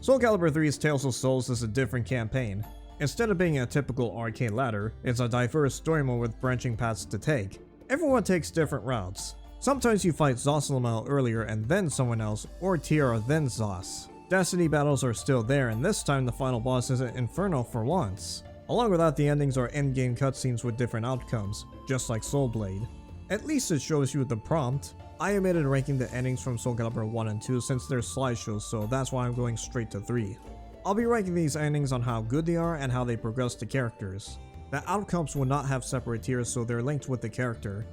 Soul Calibur 3's Tales of Souls is a different campaign. Instead of being a typical arcade ladder, it's a diverse story mode with branching paths to take. Everyone takes different routes. Sometimes you fight Zosalamel earlier and then someone else, or Tiara then Zos. Destiny battles are still there, and this time the final boss is an Inferno for once. Along with that, the endings are endgame cutscenes with different outcomes, just like Soul Blade. At least it shows you the prompt. I omitted ranking the endings from Soul Calibur 1 and 2 since they're slideshows, so that's why I'm going straight to 3. I'll be ranking these endings on how good they are and how they progress the characters. The outcomes will not have separate tiers, so they're linked with the character.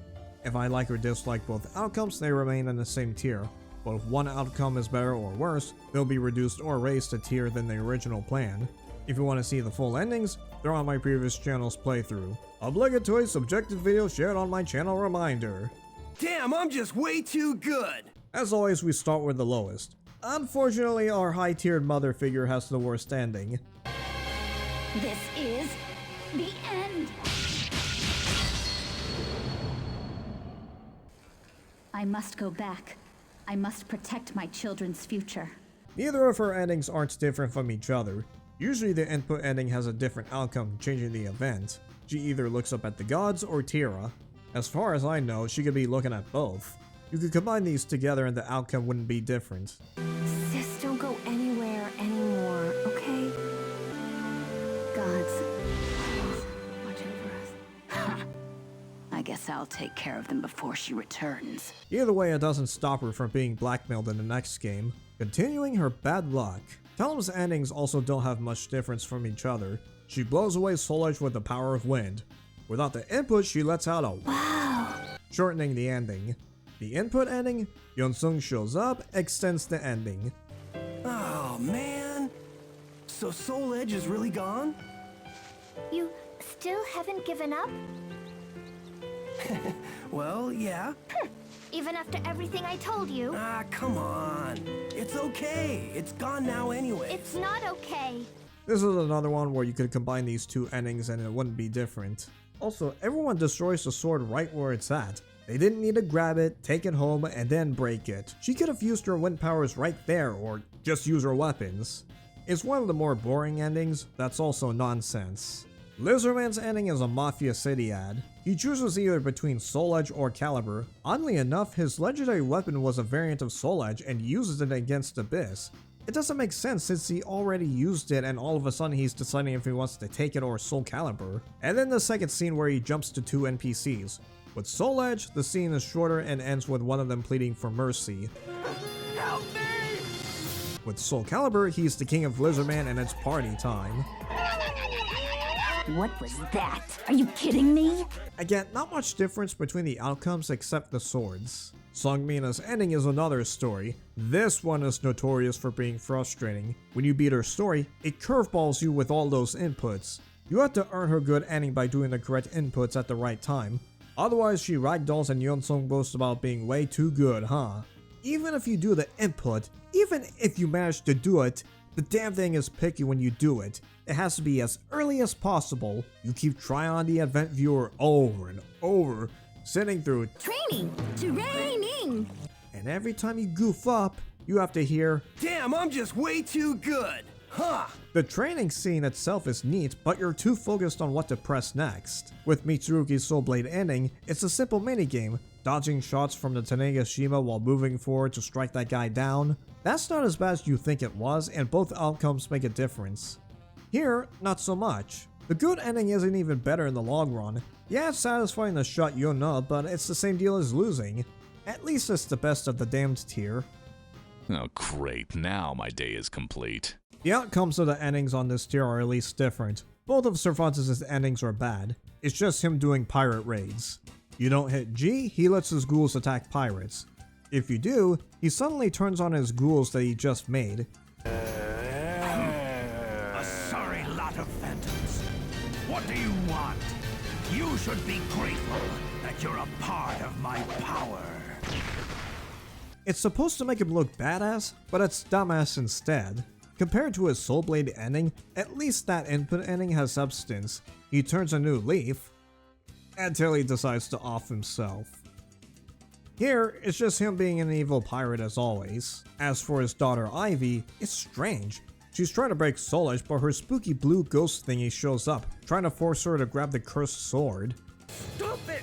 If I like or dislike both outcomes, they remain in the same tier. But if one outcome is better or worse, they'll be reduced or raised a tier than the original plan. If you want to see the full endings, they're on my previous channel's playthrough. Obligatory subjective video shared on my channel reminder. Damn, I'm just way too good! As always, we start with the lowest. Unfortunately, our high-tiered mother figure has the worst ending. This is the end. I must go back. I must protect my children's future. Neither of her endings aren't different from each other. Usually the input ending has a different outcome, changing the event. She either looks up at the gods or Tiara. As far as I know, she could be looking at both. You could combine these together and the outcome wouldn't be different. Sis, don't go anywhere anymore, okay? Gods, please, watch over us. I guess I'll take care of them before she returns. Either way, it doesn't stop her from being blackmailed in the next game, continuing her bad luck. Talem's endings also don't have much difference from each other. She blows away Soul Edge with the power of wind. Without the input, she lets out a wow, shortening the ending. The input ending, Yonsung shows up, extends the ending. Oh man! So Soul Edge is really gone? You still haven't given up? Well, yeah. Even after everything I told you? Ah, come on. It's okay. It's gone now anyway. It's not okay. This is another one where you could combine these two endings and it wouldn't be different. Also, everyone destroys the sword right where it's at. They didn't need to grab it, take it home, and then break it. She could have used her wind powers right there, or just use her weapons. It's one of the more boring endings that's also nonsense. Lizardman's ending is a Mafia City ad. He chooses either between Soul Edge or Calibur. Oddly enough, his legendary weapon was a variant of Soul Edge and uses it against Abyss. It doesn't make sense since he already used it and all of a sudden he's deciding if he wants to take it or Soul Calibur. And then the second scene where he jumps to two NPCs. With Soul Edge, the scene is shorter and ends with one of them pleading for mercy. Help me! With Soul Calibur, he's the king of Lizardman and it's party time. What was that? Are you kidding me? Again, not much difference between the outcomes except the swords. Songmina's ending is another story. This one is notorious for being frustrating. When you beat her story, it curveballs you with all those inputs. You have to earn her good ending by doing the correct inputs at the right time. Otherwise, she ragdolls and Yonsung boasts about being way too good, huh? Even if you do the input, even if you manage to do it, the damn thing is picky when you do it. It has to be as early as possible. You keep trying on the event viewer over and over, sitting through Training! and every time you goof up, you have to hear, Damn, I'm just way too good! Huh! the training scene itself is neat, but you're too focused on what to press next. With Mitsurugi's Soul Blade ending, it's a simple minigame, dodging shots from the Tanegashima while moving forward to strike that guy down. That's not as bad as you think it was, and both outcomes make a difference. Here, not so much. The good ending isn't even better in the long run. Yeah, it's satisfying to shut Yona, but it's the same deal as losing. At least it's the best of the damned tier. Oh great, now my day is complete. The outcomes of the endings on this tier are at least different. Both of Cervantes' endings are bad. It's just him doing pirate raids. You don't hit G, he lets his ghouls attack pirates. If you do, he suddenly turns on his ghouls that he just made. A sorry lot of phantoms. What do you want? You should be grateful that you're a part of my power. It's supposed to make him look badass, but it's dumbass instead. Compared to his Soul Blade ending, at least that input ending has substance. He turns a new leaf, until he decides to off himself. Here, it's just him being an evil pirate as always. As for his daughter Ivy, it's strange. She's trying to break Soul Edge, but her spooky blue ghost thingy shows up, trying to force her to grab the cursed sword. Stop it!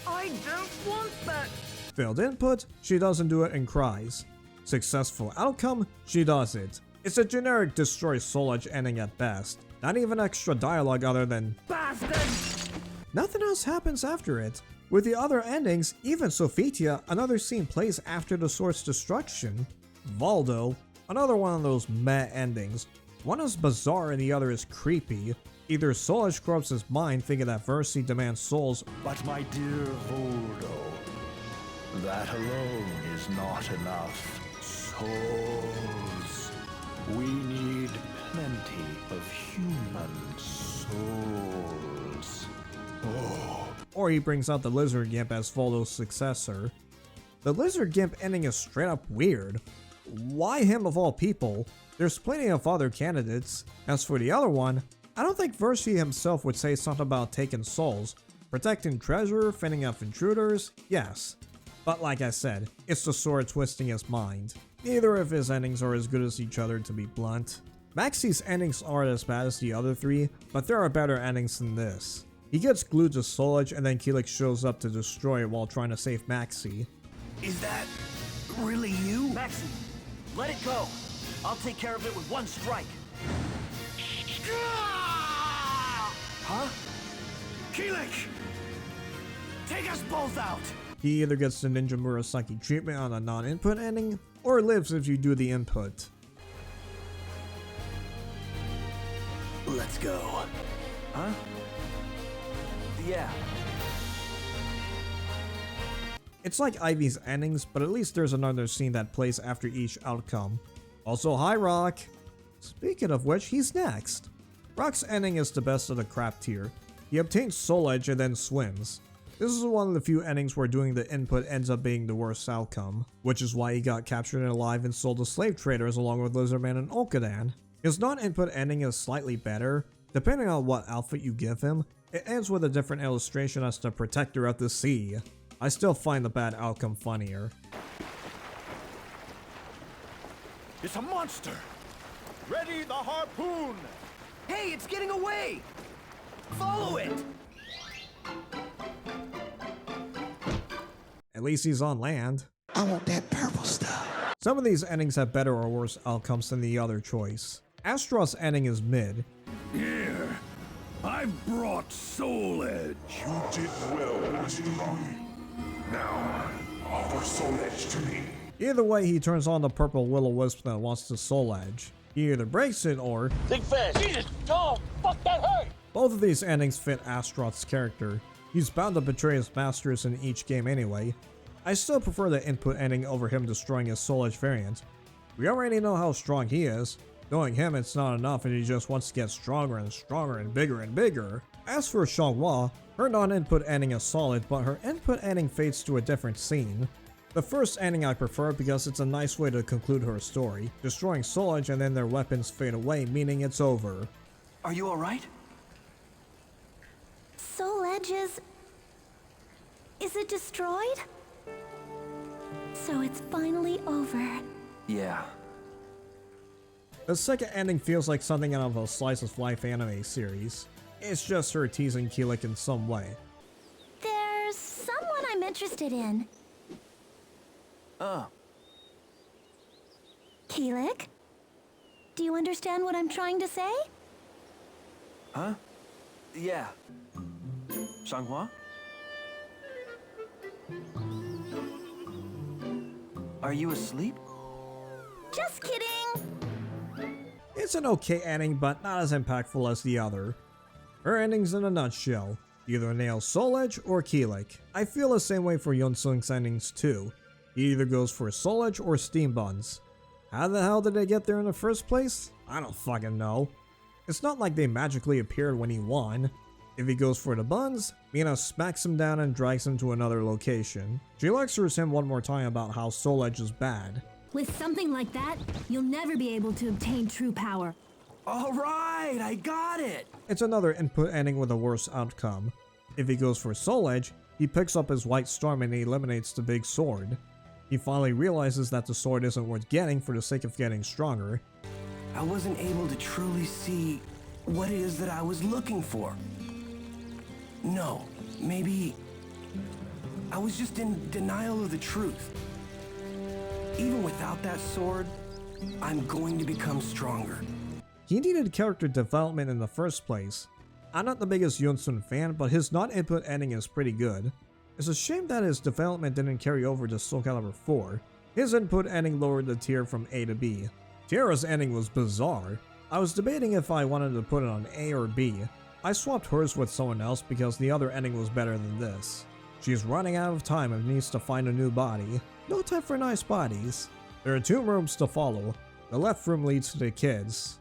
I don't want that! Failed input, she doesn't do it and cries. Successful outcome, she does it. It's a generic destroy Soul Edge ending at best. Not even extra dialogue other than Bastard! nothing else happens after it. With the other endings, even Sophitia, another scene plays after the sword's destruction. Valdo, another one of those meh endings. One is bizarre and the other is creepy. Either Soul Edge corrupts his mind thinking that Versi demands souls, But my dear Voldo, that alone is not enough. Souls. We need plenty of human souls. Oh. or he brings out the Lizard Gimp as Voldo's successor. The Lizard Gimp ending is straight up weird. Why him of all people? There's plenty of other candidates. As for the other one, I don't think Versi himself would say something about taking souls. Protecting treasure, fending off intruders, yes. But like I said, it's the sword twisting his mind. Neither of his endings are as good as each other, to be blunt. Maxi's endings aren't as bad as the other three, but there are better endings than this. He gets glued to Soul Edge and then Keelik shows up to destroy it while trying to save Maxi. Is that really you? Maxi, let it go. I'll take care of it with one strike. Huh? Keelik! Take us both out! He either gets the Ninja Murasaki treatment on a non-input ending, or lives if you do the input. Let's go. Huh? Yeah. It's like Ivy's endings, but at least there's another scene that plays after each outcome. Also, hi Rock! Speaking of which, he's next. Rock's ending is the best of the crap tier. He obtains Soul Edge and then swims. This is one of the few endings where doing the input ends up being the worst outcome, which is why he got captured and alive and sold to slave traders along with Lizardman and Olkadan. His non-input ending is slightly better. Depending on what outfit you give him, it ends with a different illustration as the Protector of the Sea. I still find the bad outcome funnier. It's a monster! Ready the harpoon! Hey, it's getting away! Follow it! At least he's on land. I want that purple stuff. Some of these endings have better or worse outcomes than the other choice. Astroth's ending is mid. Here, I've brought Soul Edge. You did well, Master. Now, offer Soul Edge to me. Either way, he turns on the purple will-o-wisp that wants to Soul Edge. He either breaks it or... Think fast. Jesus! Oh, fuck, that hurt! Both of these endings fit Astroth's character. He's bound to betray his masters in each game anyway. I still prefer the input ending over him destroying his Soul Edge variant. We already know how strong he is. Knowing him, it's not enough and he just wants to get stronger and stronger and bigger. As for Xianghua, her non-input ending is solid, but her input ending fades to a different scene. The first ending I prefer because it's a nice way to conclude her story, destroying Soul Edge and then their weapons fade away, meaning it's over. Are you alright? Soul Edge is it destroyed? So it's finally over. Yeah. The second ending feels like something out of a slice of life anime series. It's just her teasing Keelik in some way. There's someone I'm interested in. Keelik? Do you understand what I'm trying to say? Huh? Yeah. Xianghua? Are you asleep? Just kidding! It's an okay ending, but not as impactful as the other. Her endings in a nutshell. Either nail Soul Edge or Keelik. I feel the same way for Yonsung's endings too. He either goes for Soul Edge or Steam Buns. How the hell did they get there in the first place? I don't fucking know. It's not like they magically appeared when he won. If he goes for the buns, Mina smacks him down and drags him to another location. She lectures him one more time about how Soul Edge is bad. With something like that, you'll never be able to obtain true power. Alright, I got it! It's another input ending with a worse outcome. If he goes for Soul Edge, he picks up his White Storm and he eliminates the big sword. He finally realizes that the sword isn't worth getting for the sake of getting stronger. I wasn't able to truly see what it is that I was looking for. No, maybe I was just in denial of the truth. Even without that sword, I'm going to become stronger. He needed character development in the first place. I'm not the biggest Yunsun fan, but his non-input ending is pretty good. It's a shame that his development didn't carry over to Soul Calibur 4. His input ending lowered the tier from A to B. Tiara's ending was bizarre. I was debating if I wanted to put it on A or B. I swapped hers with someone else because the other ending was better than this. She's running out of time and needs to find a new body. No time for nice bodies. There are 2 rooms to follow. The left room leads to the kids.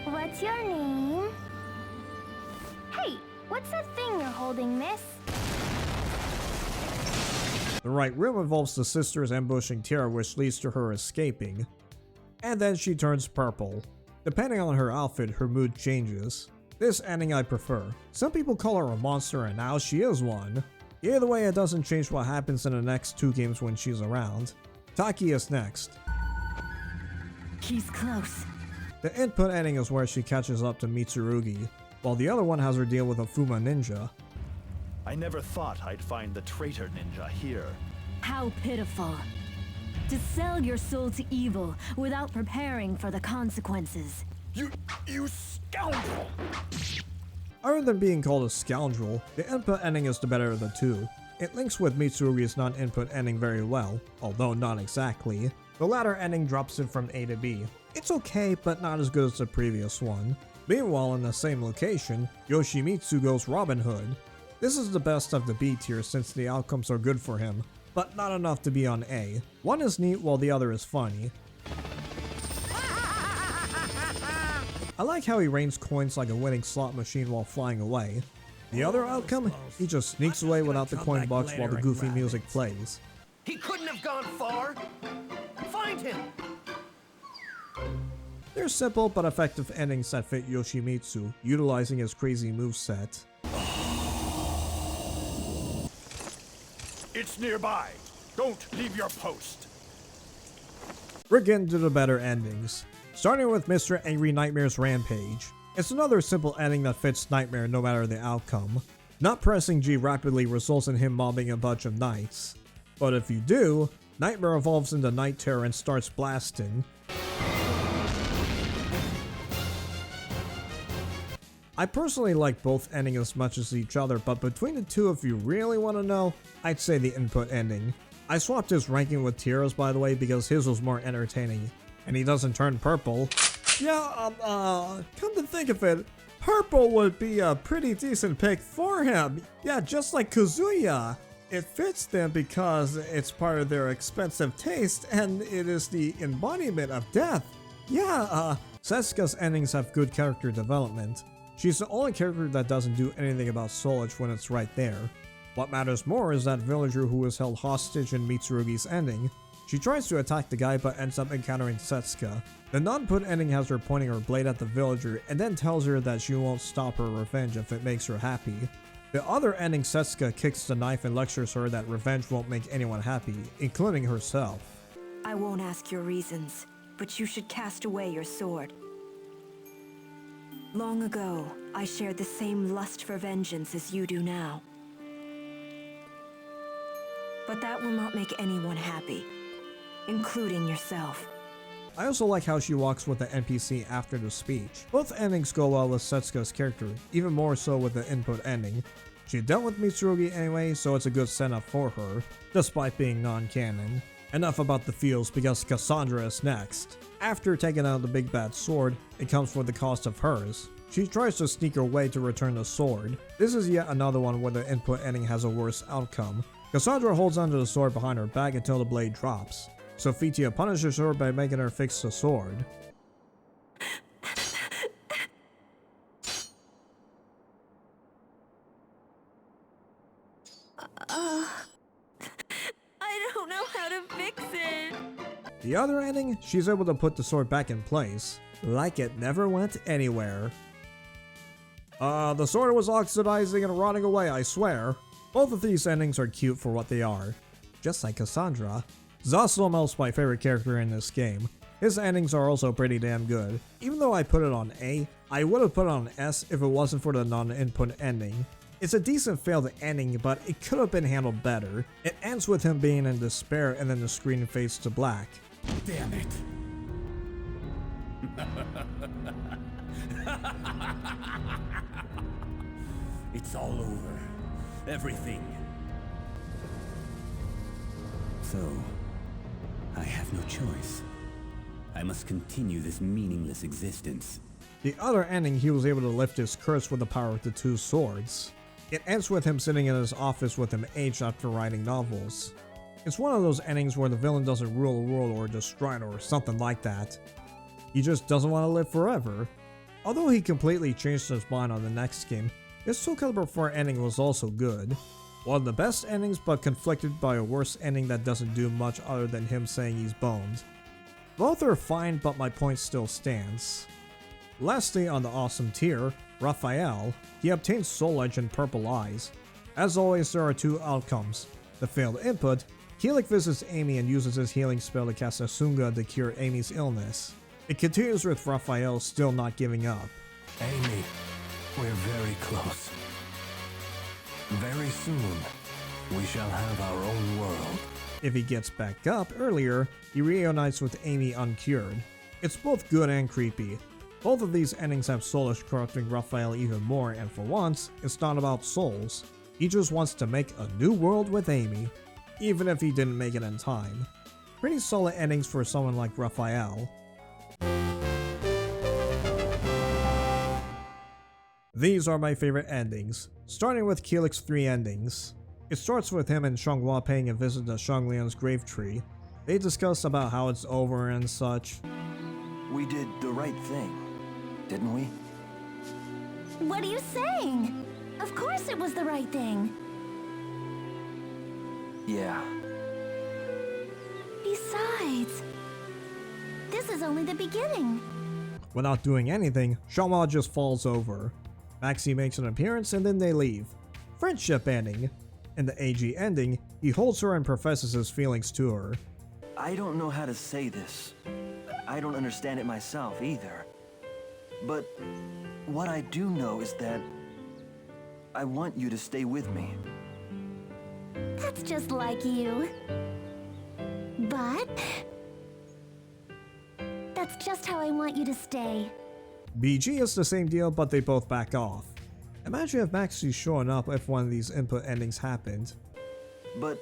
What's your name? Hey, what's that thing you're holding, miss? The right room involves the sisters ambushing Tiara, which leads to her escaping. And then she turns purple. Depending on her outfit, her mood changes. This ending I prefer. Some people call her a monster and now she is one. Either way, it doesn't change what happens in the next 2 games when she's around. Taki is next. He's close. The input ending is where she catches up to Mitsurugi, while the other one has her deal with a Fuma ninja. I never thought I'd find the traitor ninja here. How pitiful. To sell your soul to evil without preparing for the consequences. You scoundrel! Other than being called a scoundrel, the input ending is the better of the 2. It links with Mitsurugi's non-input ending very well, although not exactly. The latter ending drops it from A to B. It's okay, but not as good as the previous one. Meanwhile, in the same location, Yoshimitsu goes Robin Hood. This is the best of the B tier since the outcomes are good for him, but not enough to be on A. One is neat while the other is funny. I like how he rains coins like a winning slot machine while flying away. The other outcome, he just sneaks away without the coin box while the goofy music plays. He couldn't have gone far. Find him. They're simple but effective endings that fit Yoshimitsu, utilizing his crazy moveset. It's nearby. Don't leave your post. We're getting to the better endings. Starting with Mr. Angry Nightmare's Rampage. It's another simple ending that fits Nightmare no matter the outcome. Not pressing G rapidly results in him mobbing a bunch of knights. But if you do, Nightmare evolves into Night Terror and starts blasting. I personally like both endings as much as each other, but between the 2, if you really want to know, I'd say the input ending. I swapped his ranking with Tiara's, by the way, because his was more entertaining. And he doesn't turn purple. Yeah, come to think of it, purple would be a pretty decent pick for him. Yeah, just like Kazuya. It fits them because it's part of their expensive taste and it is the embodiment of death. Yeah, Setsuka's endings have good character development. She's the only character that doesn't do anything about Soul Edge when it's right there. What matters more is that villager who was held hostage in Mitsurugi's ending. She tries to attack the guy but ends up encountering Setsuka. The non-put ending has her pointing her blade at the villager and then tells her that she won't stop her revenge if it makes her happy. The other ending, Setsuka kicks the knife and lectures her that revenge won't make anyone happy, including herself. I won't ask your reasons, but you should cast away your sword. Long ago, I shared the same lust for vengeance as you do now. But that will not make anyone happy, including yourself. I also like how she walks with the NPC after the speech. Both endings go well with Setsuka's character, even more so with the input ending. She dealt with Mitsurugi anyway, so it's a good setup for her, despite being non-canon. Enough about the feels because Cassandra is next. After taking out the big bad sword, it comes with the cost of hers. She tries to sneak her way to return the sword. This is yet another one where the input ending has a worse outcome. Cassandra holds onto the sword behind her back until the blade drops. Sophitia punishes her by making her fix the sword. I don't know how to fix it. The other ending, she's able to put the sword back in place, like it never went anywhere. The sword was oxidizing and rotting away, I swear. Both of these endings are cute for what they are, just like Cassandra. Zoslomel's my favorite character in this game. His endings are also pretty damn good. Even though I put it on A, I would have put it on S if it wasn't for the non-input ending. It's a decent failed ending, but it could have been handled better. It ends with him being in despair and then the screen fades to black. Damn it. It's all over. Everything. So, I have no choice. I must continue this meaningless existence. The other ending, he was able to lift his curse with the power of the two swords. It ends with him sitting in his office with him aged after writing novels. It's one of those endings where the villain doesn't rule the world or destroy it or something like that. He just doesn't want to live forever. Although he completely changed his mind on the next game, his Soul Calibur 4 ending was also good. One of the best endings, but conflicted by a worse ending that doesn't do much other than him saying he's boned. Both are fine, but my point still stands. Lastly, on the awesome tier, Raphael, he obtains Soul Edge and Purple Eyes. As always, there are two outcomes. The failed input, Keelik visits Amy and uses his healing spell to cast Asunga to cure Amy's illness. It continues with Raphael still not giving up. Amy, we're very close. Very soon, we shall have our own world. If he gets back up earlier, he reunites with Amy uncured. It's both good and creepy. Both of these endings have Soul Edge corrupting Raphael even more, and for once, it's not about souls. He just wants to make a new world with Amy, even if he didn't make it in time. Pretty solid endings for someone like Raphael. These are my favorite endings, starting with Keelik's 3 endings. It starts with him and Xianghua paying a visit to Xianglian's grave tree. They discuss about how it's over and such. We did the right thing, didn't we? What are you saying? Of course it was the right thing. Yeah. Besides, this is only the beginning. Without doing anything, Xianghua just falls over. Maxie makes an appearance and then they leave. Friendship ending. In the AG ending, he holds her and professes his feelings to her. I don't know how to say this. I don't understand it myself either. But what I do know is that I want you to stay with me. That's just like you. But that's just how I want you to stay. BG is the same deal, but they both back off. Imagine if Maxie's showing up if one of these input endings happened. But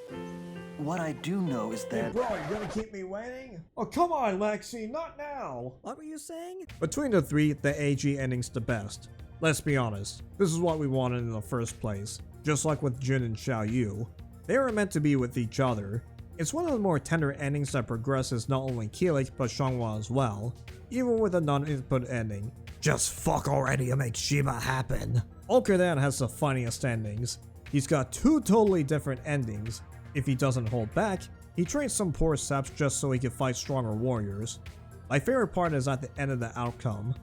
what I do know is that... Hey bro, you gonna keep me waiting? Oh come on Maxie, not now! What were you saying? Between the three, the AG ending's the best. Let's be honest, this is what we wanted in the first place. Just like with Jin and Xiao Yu. They were meant to be with each other. It's one of the more tender endings that progresses not only Keelik but Xianghua as well. Even with a non-input ending. Just fuck already and make Shiba happen. Olkadan has the funniest endings. He's got 2 totally different endings. If he doesn't hold back, he trains some poor saps just so he can fight stronger warriors. My favorite part is at the end of the outcome.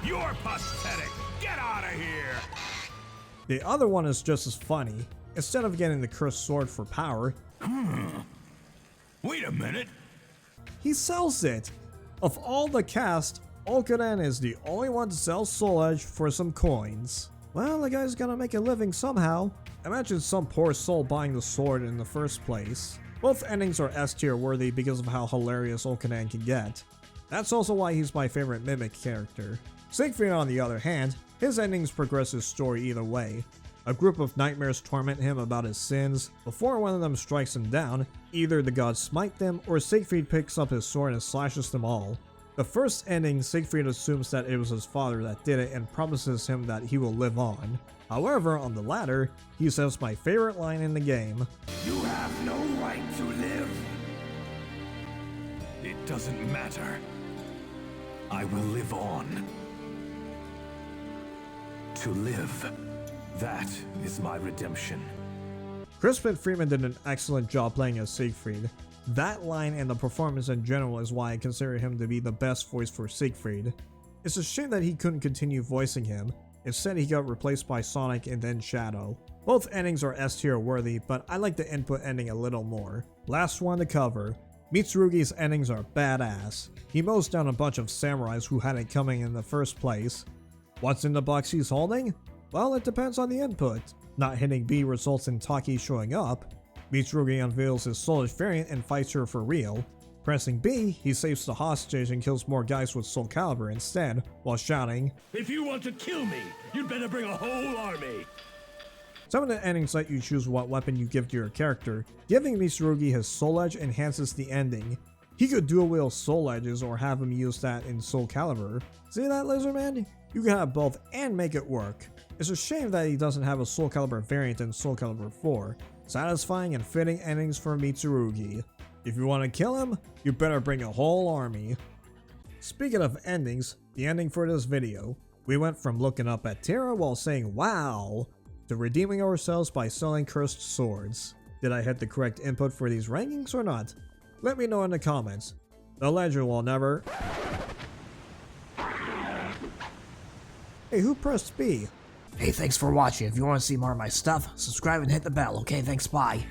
You're pathetic! Get out of here! The other one is just as funny. Instead of getting the cursed sword for power, Wait a minute! he sells it! Of all the cast, Olkadan is the only one to sell Soul Edge for some coins. Well, the guy's gotta make a living somehow. Imagine some poor soul buying the sword in the first place. Both endings are S tier worthy because of how hilarious Olkadan can get. That's also why he's my favorite Mimic character. Siegfried on the other hand, his endings progress his story either way. A group of nightmares torment him about his sins. Before one of them strikes him down, either the gods smite them or Siegfried picks up his sword and slashes them all. The first ending, Siegfried assumes that it was his father that did it and promises him that he will live on. However, on the latter, he says my favorite line in the game. You have no right to live. It doesn't matter. I will live on. To live. That is my redemption. Crispin Freeman did an excellent job playing as Siegfried. That line and the performance in general is why I consider him to be the best voice for Siegfried. It's a shame that he couldn't continue voicing him. Instead, he got replaced by Sonic and then Shadow. Both endings are S tier worthy, but I like the input ending a little more. Last one to cover. Mitsurugi's endings are badass. He mows down a bunch of samurais who had it coming in the first place. What's in the box he's holding? Well, it depends on the input. Not hitting B results in Taki showing up. Mitsurugi unveils his soulish variant and fights her for real. Pressing B, he saves the hostage and kills more guys with Soul Calibur instead, while shouting, "If you want to kill me, you'd better bring a whole army." Some of the endings let you choose what weapon you give to your character. Giving Mitsurugi his Soul Edge enhances the ending. He could dual wield Soul Edges or have him use that in Soul Calibur. See that, Lizardman? You can have both and make it work. It's a shame that he doesn't have a Soul Calibur variant in Soul Calibur 4. Satisfying and fitting endings for Mitsurugi. If you want to kill him, you better bring a whole army. Speaking of endings, the ending for this video. We went from looking up at Terra while saying wow, to redeeming ourselves by selling cursed swords. Did I hit the correct input for these rankings or not? Let me know in the comments. The legend will never... Hey, who pressed B? Hey, thanks for watching. If you want to see more of my stuff, subscribe and hit the bell, okay? Thanks, bye.